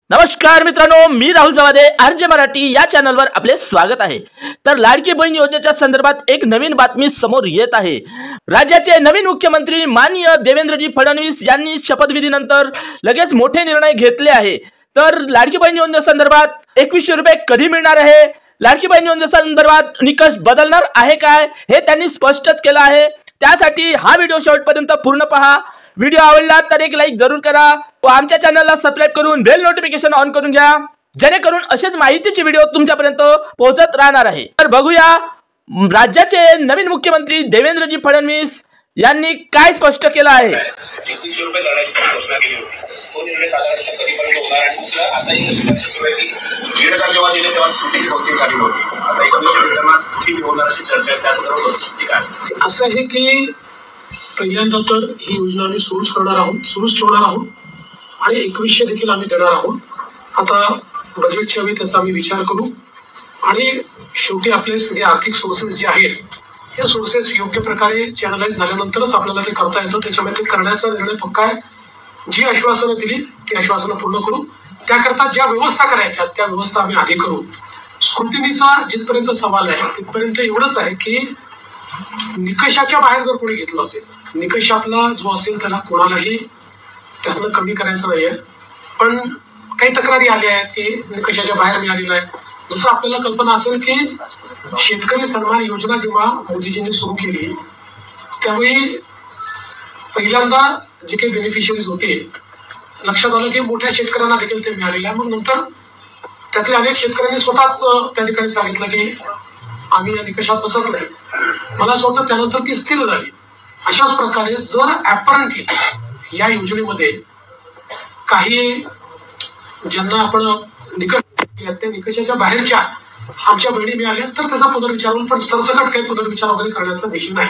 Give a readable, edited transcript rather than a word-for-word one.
नमस्कार मित्रांनो, मी राहुल जवादे आरजे मराठी या चॅनलवर आपले स्वागत आहे। तर लाडकी बहीण योजनेच्या संदर्भात एक नवीन बातमी समोर येत आहे। राज्याचे नवीन मुख्यमंत्री माननीय देवेंद्रजी फडणवीस यांनी शपथविधीनंतर लगेच मोठे निर्णय घेतले आहे। तर लाडकी बहीण योजनेसंदर्भात 2100 रुपये कधी मिळणार आहे, लाडकी बहीण योजनेसंदर्भात निकष बदलणार आहे काय, हे त्यांनी स्पष्टच केलं आहे। त्यासाठी हा व्हिडिओ शेवटपर्यंत पूर्ण पहा। व्हिडिओ आवडला तर एक लाईक जरूर करा व आमच्या चॅनलला सबस्क्राइब करून बेल नोटिफिकेशन ऑन करून घ्या, जेणेकरून असेच माहितीचे व्हिडिओ तुमच्यापर्यंत पोहोचत राहणार आहे। तर बघूया राज्याचे नवीन मुख्यमंत्री देवेंद्रजी फडणवीस यांनी काय स्पष्ट केलं आहे। 2100 रुपये करण्याची घोषणा केली होती। तो निर्णय साधारणतः कधीपर्यंत होणार आणि दुसरा आता ही सुरू आहे की विरोधक जेव्हा दिले तेव्हा स्क्रुटिनी होती झाली होती, आता 2100 रुपयांना स्क्रुटिनी होणार अशी चर्चा आहे। त्या संदर्भात काय असं आहे की पहिल्यांदा तर ही योजना आम्ही सुरूच ठेवणार आहोत आणि 2100 देखील आम्ही देणार आहोत। आता बजेटच्या वेळी त्याचा आम्ही विचार करू आणि शेवटी आपले सगळे आर्थिक सोर्सेस जे आहेत हे सोर्सेस योग्य प्रकारे चॅनलाइज झाल्यानंतरच आपल्याला ते करता येतं। त्याच्यामध्ये ते करण्याचा निर्णय पक्का आहे। जी आश्वासनं दिली ती आश्वासनं पूर्ण करू, त्याकरता ज्या व्यवस्था करायच्या त्या व्यवस्था आम्ही आधी करू। स्क्रुटिनीचा जिथपर्यंत सवाल आहे तिथपर्यंत एवढंच आहे की निकषाच्या बाहेर जर कोणी घेतलं असेल, निकषातला जो असेल त्याला कोणालाही त्यातलं कमी करायचं नाहीये। पण काही तक्रारी आल्या आहेत की निकषाच्या बाहेर मिळालेला आहे। जसं आपल्याला कल्पना असेल की शेतकरी सन्मान योजना जेव्हा मोदीजींनी सुरू केली त्यावेळी पहिल्यांदा जे काही बेनिफिशियरीज होते लक्षात आलं की मोठ्या शेतकऱ्यांना देखील ते मिळालेलं आहे। मग नंतर त्यातले अनेक शेतकऱ्यांनी स्वतःच त्या ठिकाणी सांगितलं की आम्ही या निकषात बसत नाही। मला असं वाटतं त्यानंतर ती स्थिर झाली। अशाच प्रकारे जर ऍपरंटली या योजनेमध्ये काही ज्यांना आपण निकष त्या निकषाच्या बाहेरच्या आमच्या बहिणी मिळाल्या तर त्याचा पुनर्विचार होईल, पण सरसकट काही पुनर्विचार वगैरे करण्याचा विषय नाही।